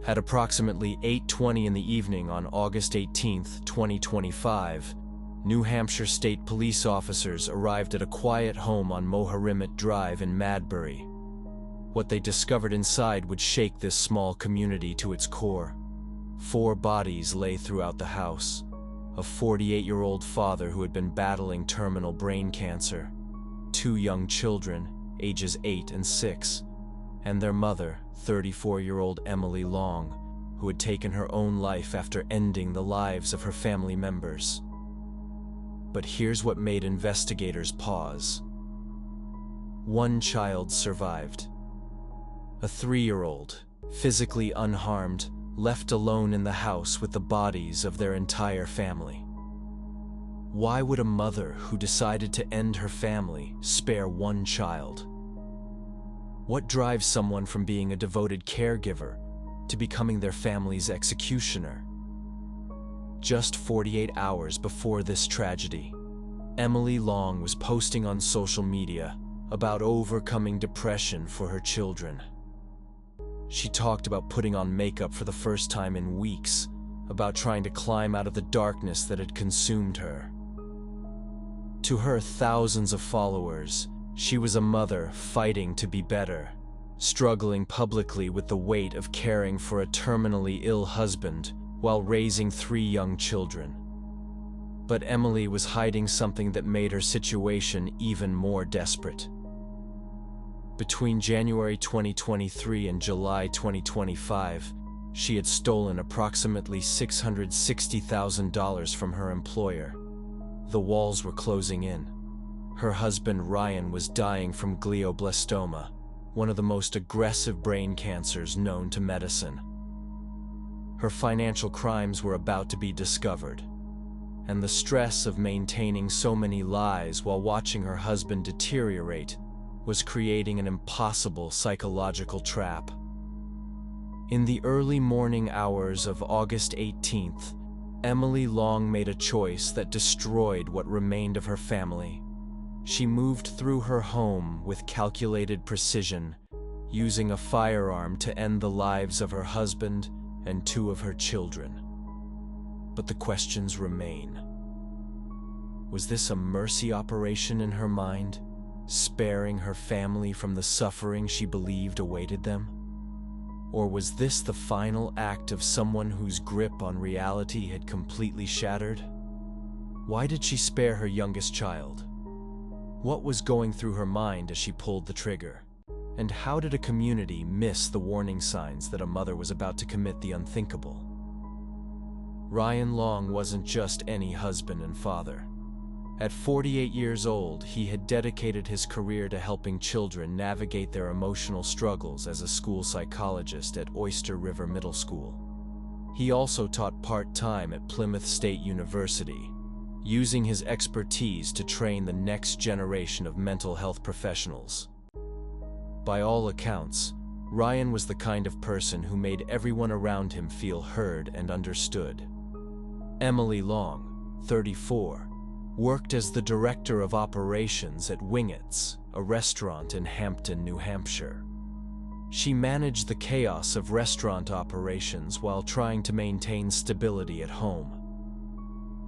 At approximately 8:20 in the evening on August 18, 2025, New Hampshire State Police officers arrived at a quiet home on Moharimet Drive in Madbury. What they discovered inside would shake this small community to its core. 4 bodies lay throughout the house. A 48-year-old father who had been battling terminal brain cancer, 2 young children, ages 8 and 6, and their mother, 34-year-old Emily Long, who had taken her own life after ending the lives of her family members. But here's what made investigators pause. 1 child survived. A 3-year-old, physically unharmed, left alone in the house with the bodies of their entire family. Why would a mother who decided to end her family spare 1 child? What drives someone from being a devoted caregiver to becoming their family's executioner? Just 48 hours before this tragedy, Emily Long was posting on social media about overcoming depression for her children. She talked about putting on makeup for the first time in weeks, about trying to climb out of the darkness that had consumed her. To her thousands of followers, she was a mother fighting to be better, struggling publicly with the weight of caring for a terminally ill husband while raising 3 young children. But Emily was hiding something that made her situation even more desperate. Between January 2023 and July 2025, she had stolen approximately $660,000 from her employer. The walls were closing in. Her husband Ryan was dying from glioblastoma, one of the most aggressive brain cancers known to medicine. Her financial crimes were about to be discovered, and the stress of maintaining so many lies while watching her husband deteriorate was creating an impossible psychological trap. In the early morning hours of August 18th, Emily Long made a choice that destroyed what remained of her family. She moved through her home with calculated precision, using a firearm to end the lives of her husband and 2 of her children. But the questions remain. Was this a mercy operation in her mind, sparing her family from the suffering she believed awaited them? Or was this the final act of someone whose grip on reality had completely shattered? Why did she spare her youngest child? What was going through her mind as she pulled the trigger? And how did a community miss the warning signs that a mother was about to commit the unthinkable? Ryan Long wasn't just any husband and father. At 48 years old, he had dedicated his career to helping children navigate their emotional struggles as a school psychologist at Oyster River Middle School. He also taught part-time at Plymouth State University, using his expertise to train the next generation of mental health professionals. By all accounts, Ryan was the kind of person who made everyone around him feel heard and understood. Emily Long, 34, worked as the director of operations at Wingett's, a restaurant in Hampton, New Hampshire. She managed the chaos of restaurant operations while trying to maintain stability at home.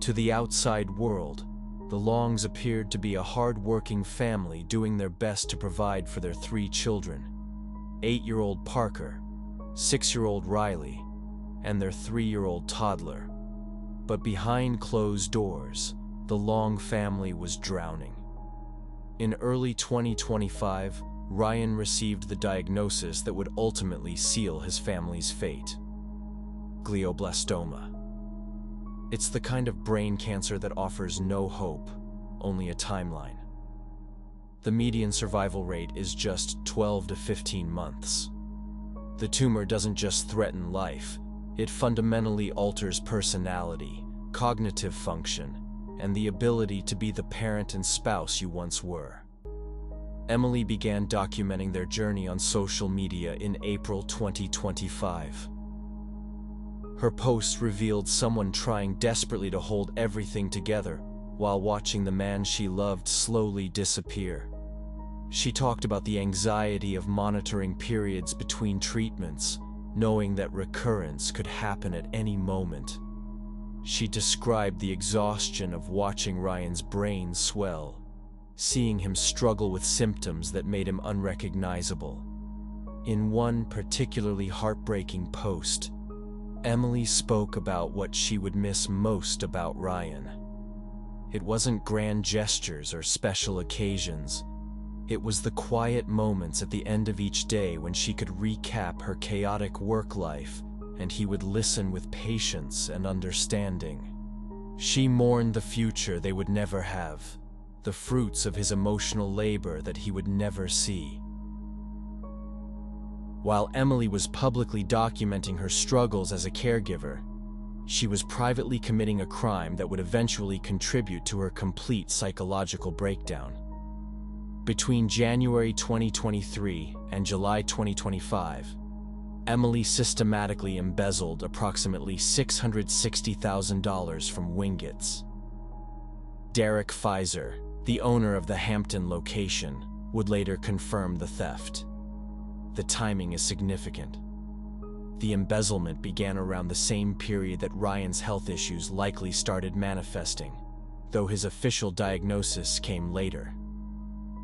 To the outside world, the Longs appeared to be a hard-working family doing their best to provide for their 3 children, 8-year-old Parker, 6-year-old Riley, and their 3-year-old toddler. But behind closed doors, the Long family was drowning. In early 2025, Ryan received the diagnosis that would ultimately seal his family's fate: glioblastoma. It's the kind of brain cancer that offers no hope, only a timeline. The median survival rate is just 12 to 15 months. The tumor doesn't just threaten life, it fundamentally alters personality, cognitive function, and the ability to be the parent and spouse you once were. Emily began documenting their journey on social media in April 2025. Her posts revealed someone trying desperately to hold everything together while watching the man she loved slowly disappear. She talked about the anxiety of monitoring periods between treatments, knowing that recurrence could happen at any moment. She described the exhaustion of watching Ryan's brain swell, seeing him struggle with symptoms that made him unrecognizable. In one particularly heartbreaking post, Emily spoke about what she would miss most about Ryan. It wasn't grand gestures or special occasions. It was the quiet moments at the end of each day when she could recap her chaotic work life and he would listen with patience and understanding. She mourned the future they would never have, the fruits of his emotional labor that he would never see. While Emily was publicly documenting her struggles as a caregiver, she was privately committing a crime that would eventually contribute to her complete psychological breakdown. Between January 2023 and July 2025, Emily systematically embezzled approximately $660,000 from Wingett's. Derek Pfizer, the owner of the Hampton location, would later confirm the theft. The timing is significant. The embezzlement began around the same period that Ryan's health issues likely started manifesting, though his official diagnosis came later.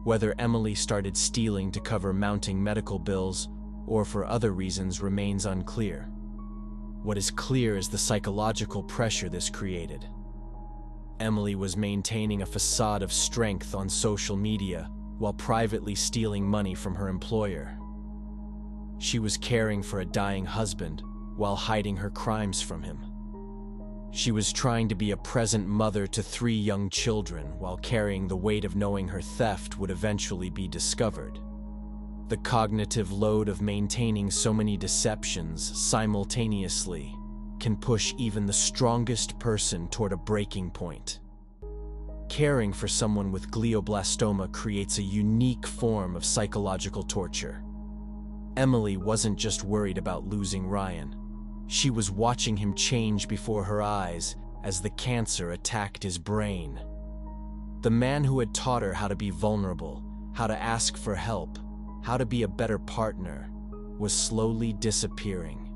Whether Emily started stealing to cover mounting medical bills or for other reasons remains unclear. What is clear is the psychological pressure this created. Emily was maintaining a facade of strength on social media while privately stealing money from her employer. She was caring for a dying husband while hiding her crimes from him. She was trying to be a present mother to 3 young children while carrying the weight of knowing her theft would eventually be discovered. The cognitive load of maintaining so many deceptions simultaneously can push even the strongest person toward a breaking point. Caring for someone with glioblastoma creates a unique form of psychological torture. Emily wasn't just worried about losing Ryan. She was watching him change before her eyes as the cancer attacked his brain. The man who had taught her how to be vulnerable, how to ask for help, how to be a better partner, was slowly disappearing.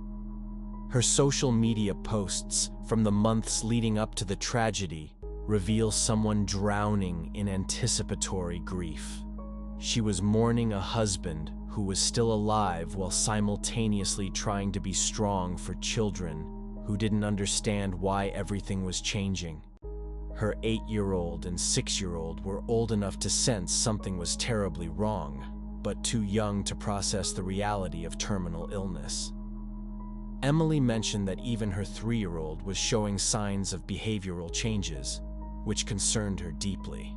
Her social media posts from the months leading up to the tragedy reveal someone drowning in anticipatory grief. She was mourning a husband who was still alive while simultaneously trying to be strong for children who didn't understand why everything was changing. Her 8-year-old and 6-year-old were old enough to sense something was terribly wrong, but too young to process the reality of terminal illness. Emily mentioned that even her 3-year-old was showing signs of behavioral changes, which concerned her deeply.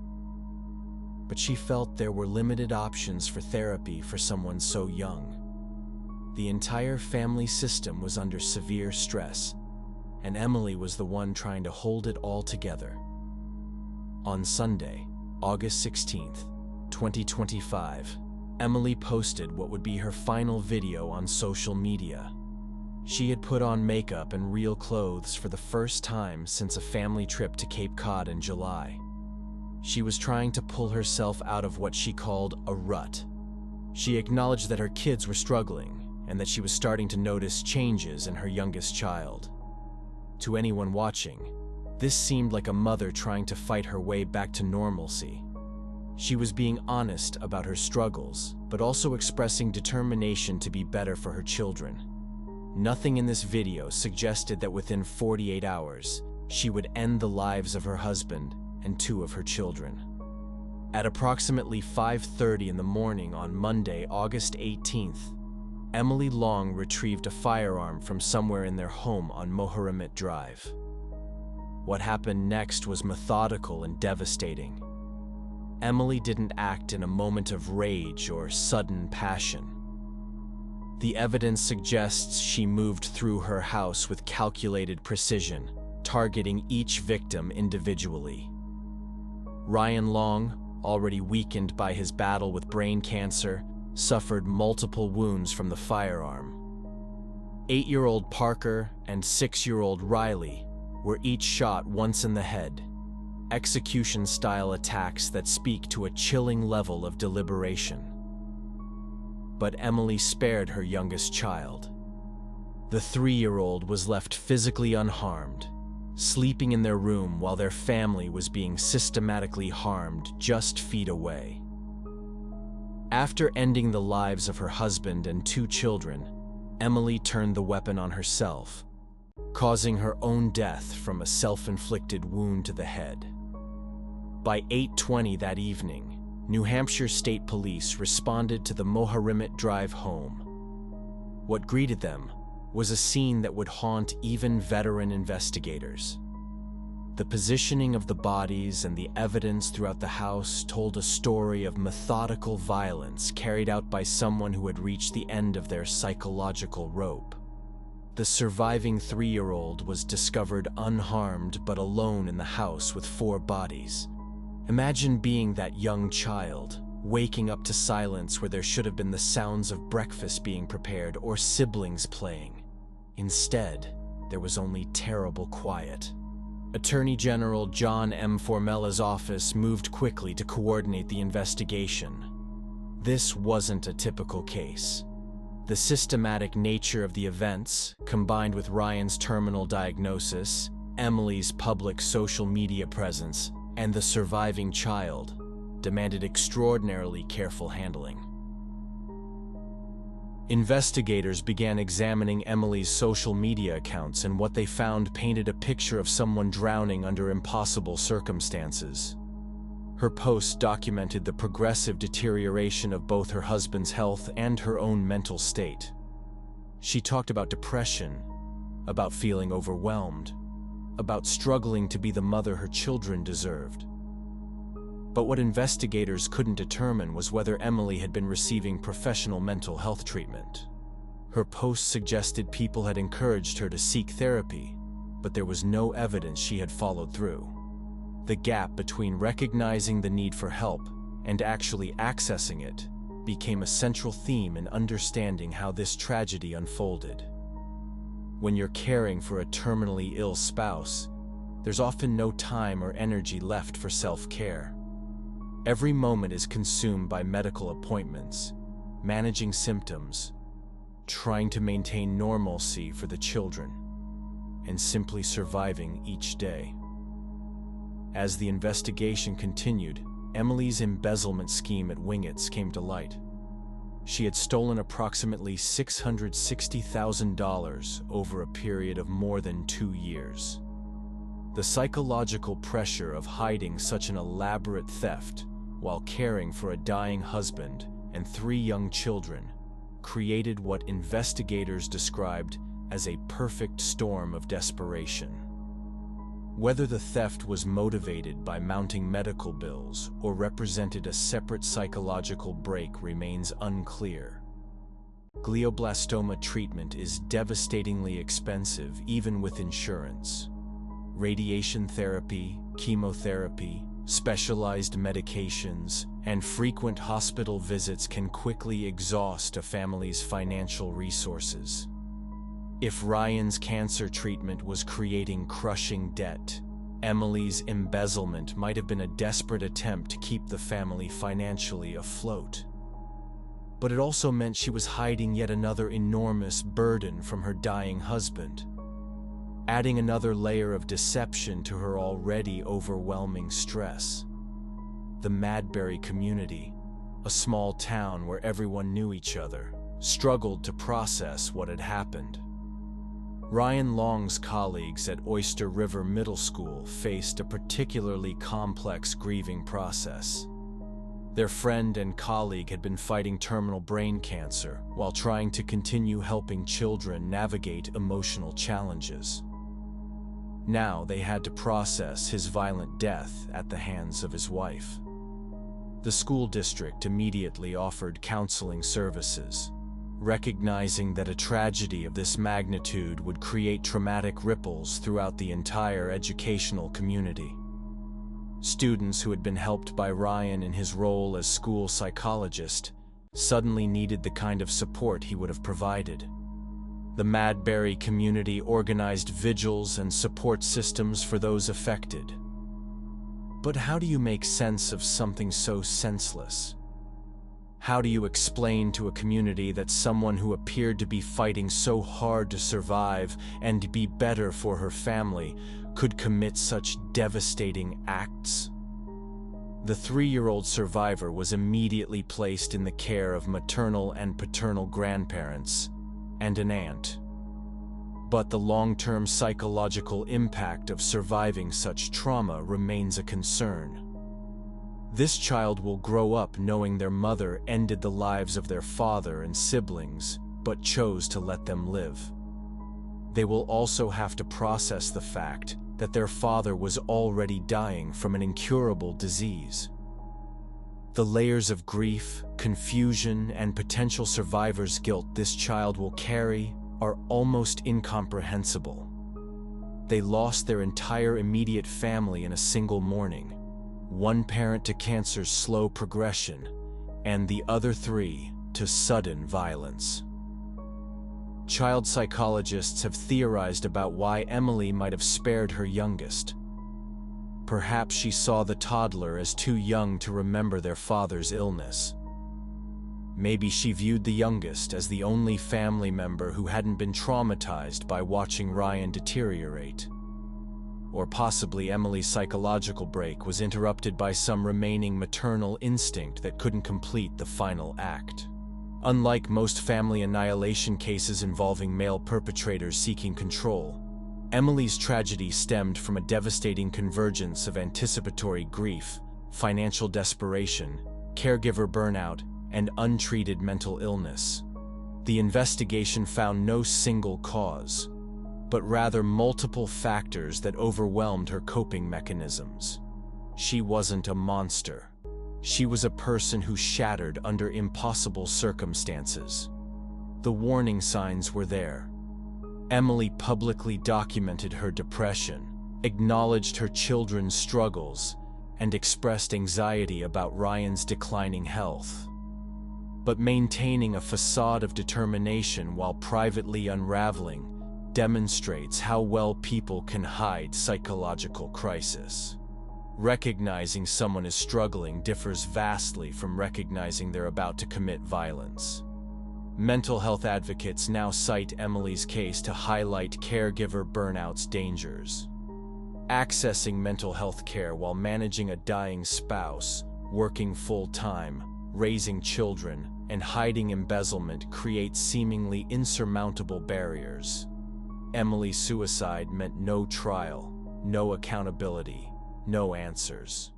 But she felt there were limited options for therapy for someone so young. The entire family system was under severe stress, and Emily was the one trying to hold it all together. On Sunday, August 16th, 2025, Emily posted what would be her final video on social media. She had put on makeup and real clothes for the first time since a family trip to Cape Cod in July. She was trying to pull herself out of what she called a rut. She acknowledged that her kids were struggling and that she was starting to notice changes in her youngest child. To anyone watching, this seemed like a mother trying to fight her way back to normalcy. She was being honest about her struggles, but also expressing determination to be better for her children. Nothing in this video suggested that within 48 hours, she would end the lives of her husband and 2 of her children. At approximately 5:30 in the morning on Monday, August 18th, Emily Long retrieved a firearm from somewhere in their home on Moharamit Drive. What happened next was methodical and devastating. Emily didn't act in a moment of rage or sudden passion. The evidence suggests she moved through her house with calculated precision, targeting each victim individually. Ryan Long, already weakened by his battle with brain cancer, suffered multiple wounds from the firearm. 8-year-old Parker and 6-year-old Riley were each shot once in the head, execution-style attacks that speak to a chilling level of deliberation. But Emily spared her youngest child. The 3-year-old was left physically unharmed, sleeping in their room while their family was being systematically harmed just feet away. After ending the lives of her husband and 2 children, Emily turned the weapon on herself, causing her own death from a self-inflicted wound to the head. By 8:20 that evening, New Hampshire State Police responded to the Moharimet Drive home. What greeted them was a scene that would haunt even veteran investigators. The positioning of the bodies and the evidence throughout the house told a story of methodical violence carried out by someone who had reached the end of their psychological rope. The surviving 3-year-old was discovered unharmed but alone in the house with 4 bodies. Imagine being that young child, waking up to silence where there should have been the sounds of breakfast being prepared or siblings playing. Instead, there was only terrible quiet. Attorney General John M. Formella's office moved quickly to coordinate the investigation. This wasn't a typical case. The systematic nature of the events, combined with Ryan's terminal diagnosis, Emily's public social media presence, and the surviving child, demanded extraordinarily careful handling. Investigators began examining Emily's social media accounts, and what they found painted a picture of someone drowning under impossible circumstances. Her posts documented the progressive deterioration of both her husband's health and her own mental state. She talked about depression, about feeling overwhelmed, about struggling to be the mother her children deserved. But what investigators couldn't determine was whether Emily had been receiving professional mental health treatment. Her posts suggested people had encouraged her to seek therapy, but there was no evidence she had followed through. The gap between recognizing the need for help and actually accessing it became a central theme in understanding how this tragedy unfolded. When you're caring for a terminally ill spouse, there's often no time or energy left for self-care. Every moment is consumed by medical appointments, managing symptoms, trying to maintain normalcy for the children, and simply surviving each day. As the investigation continued, Emily's embezzlement scheme at Wingett's came to light. She had stolen approximately $660,000 over a period of more than 2 years. The psychological pressure of hiding such an elaborate theft while caring for a dying husband and 3 young children created what investigators described as a perfect storm of desperation. Whether the theft was motivated by mounting medical bills or represented a separate psychological break remains unclear. Glioblastoma treatment is devastatingly expensive even with insurance. Radiation therapy, chemotherapy, specialized medications, and frequent hospital visits can quickly exhaust a family's financial resources. If Ryan's cancer treatment was creating crushing debt, Emily's embezzlement might have been a desperate attempt to keep the family financially afloat. But it also meant she was hiding yet another enormous burden from her dying husband, adding another layer of deception to her already overwhelming stress. The Madbury community, a small town where everyone knew each other, struggled to process what had happened. Ryan Long's colleagues at Oyster River Middle School faced a particularly complex grieving process. Their friend and colleague had been fighting terminal brain cancer while trying to continue helping children navigate emotional challenges. Now they had to process his violent death at the hands of his wife. The school district immediately offered counseling services, recognizing that a tragedy of this magnitude would create traumatic ripples throughout the entire educational community. Students who had been helped by Ryan in his role as school psychologist suddenly needed the kind of support he would have provided. The Madbury community organized vigils and support systems for those affected. But how do you make sense of something so senseless? How do you explain to a community that someone who appeared to be fighting so hard to survive and be better for her family could commit such devastating acts? The 3-year-old survivor was immediately placed in the care of maternal and paternal grandparents and an aunt. But the long-term psychological impact of surviving such trauma remains a concern. This child will grow up knowing their mother ended the lives of their father and siblings, but chose to let them live. They will also have to process the fact that their father was already dying from an incurable disease. The layers of grief, confusion, and potential survivor's guilt this child will carry are almost incomprehensible. They lost their entire immediate family in a single morning, one parent to cancer's slow progression, and the other 3 to sudden violence. Child psychologists have theorized about why Emily might have spared her youngest. Perhaps she saw the toddler as too young to remember their father's illness. Maybe she viewed the youngest as the only family member who hadn't been traumatized by watching Ryan deteriorate. Or possibly Emily's psychological break was interrupted by some remaining maternal instinct that couldn't complete the final act. Unlike most family annihilation cases involving male perpetrators seeking control, Emily's tragedy stemmed from a devastating convergence of anticipatory grief, financial desperation, caregiver burnout, and untreated mental illness. The investigation found no single cause, but rather multiple factors that overwhelmed her coping mechanisms. She wasn't a monster. She was a person who shattered under impossible circumstances. The warning signs were there. Emily publicly documented her depression, acknowledged her children's struggles, and expressed anxiety about Ryan's declining health. But maintaining a facade of determination while privately unraveling demonstrates how well people can hide psychological crisis. Recognizing someone is struggling differs vastly from recognizing they're about to commit violence. Mental health advocates now cite Emily's case to highlight caregiver burnout's dangers. Accessing mental health care while managing a dying spouse, working full-time, raising children, and hiding embezzlement creates seemingly insurmountable barriers. Emily's suicide meant no trial, no accountability, no answers.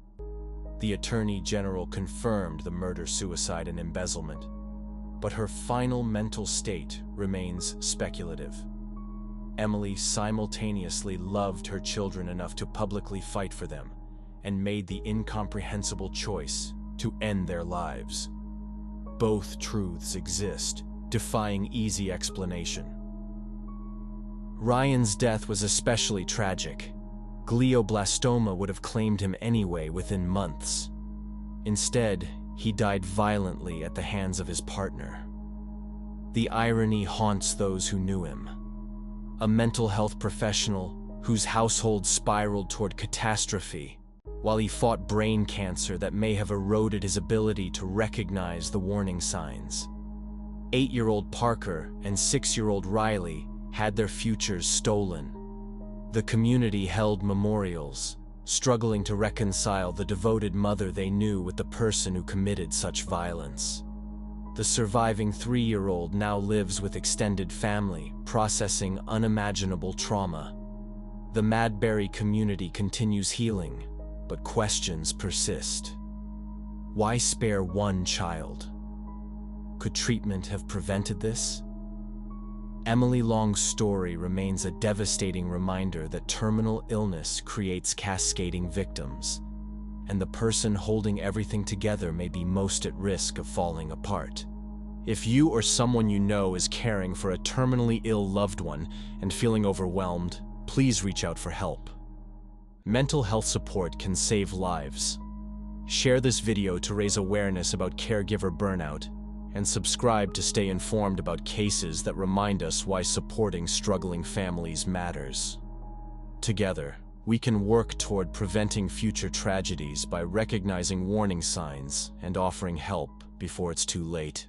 The Attorney General confirmed the murder, suicide, and embezzlement, but her final mental state remains speculative. Emily simultaneously loved her children enough to publicly fight for them and made the incomprehensible choice to end their lives. Both truths exist, defying easy explanation. Ryan's death was especially tragic. Glioblastoma would have claimed him anyway within months. Instead, he died violently at the hands of his partner. The irony haunts those who knew him. A mental health professional whose household spiraled toward catastrophe while he fought brain cancer that may have eroded his ability to recognize the warning signs. 8-year-old Parker and 6-year-old Riley had their futures stolen. The community held memorials, struggling to reconcile the devoted mother they knew with the person who committed such violence. The surviving 3-year-old now lives with extended family, processing unimaginable trauma. The Madberry community continues healing, but questions persist. Why spare one child? Could treatment have prevented this? Emily Long's story remains a devastating reminder that terminal illness creates cascading victims, and the person holding everything together may be most at risk of falling apart. If you or someone you know is caring for a terminally ill loved one and feeling overwhelmed, please reach out for help. Mental health support can save lives. Share this video to raise awareness about caregiver burnout, and subscribe to stay informed about cases that remind us why supporting struggling families matters. Together, we can work toward preventing future tragedies by recognizing warning signs and offering help before it's too late.